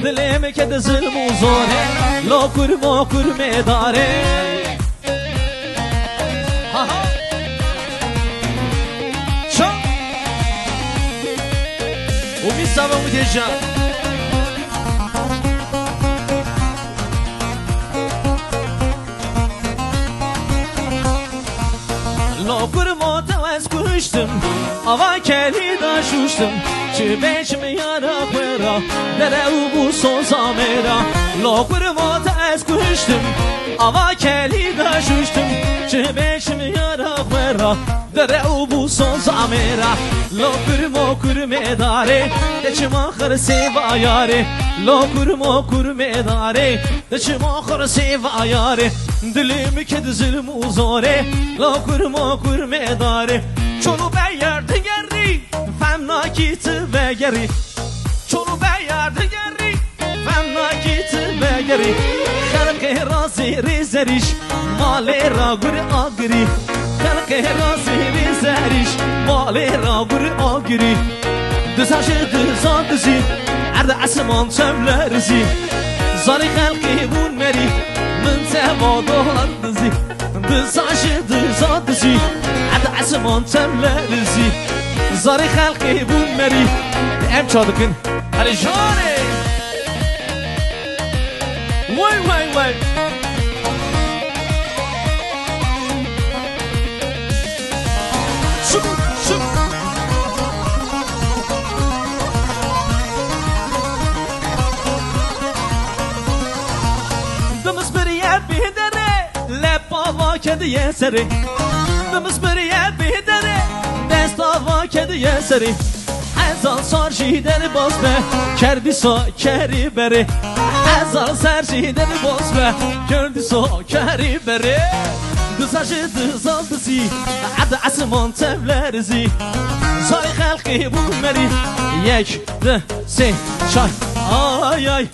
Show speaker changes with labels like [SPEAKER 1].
[SPEAKER 1] دلم که ظلم و زوره لا کرما کرمه داره شو و می سبا متجم لا کرما توز کشتم آوا کلی داشوشتم چه بیشم یارا خویرا دره او بو سوزا میرا لا کرما توز کشتم آوا کلی داشوشتم چه بیشم یارا خویرا دره او بو سوزا میرا لا کرما کرمه داره دچما خر سیوا یاره لا کرما کرمه داره دچما خر سیوا یاره دلم که ظلم و زاره لا کرما کرمه داره چونو بیارد گری فهم ناکیت بگری چونو بیارد گری فهم ناکیت بگری خلق رازی ریزریش مال را گر آگری خلق رازی ریزریش مال را گر آگری دزاش دزا دزی عرد عسمان تبلرزی زاری خلقی بون مری من تبا دولار دزی دزاش دزا دزی عرد عسمان تبلرزی زاری خلقی بون مری ام چادکن هلی جانه وای وای وای شو شو دمس بریه بیدره لپا واکد یه سری دمس بریه بیدره دستا واکد یه سری هزار سار جیدن باز به کردی سا کری بره هزار سر جیدن باز به کردی سا کری بره دزاش دزا دزی عد عسمان تبلرزی زای خلقی بون مری یک ده سه چای آی آی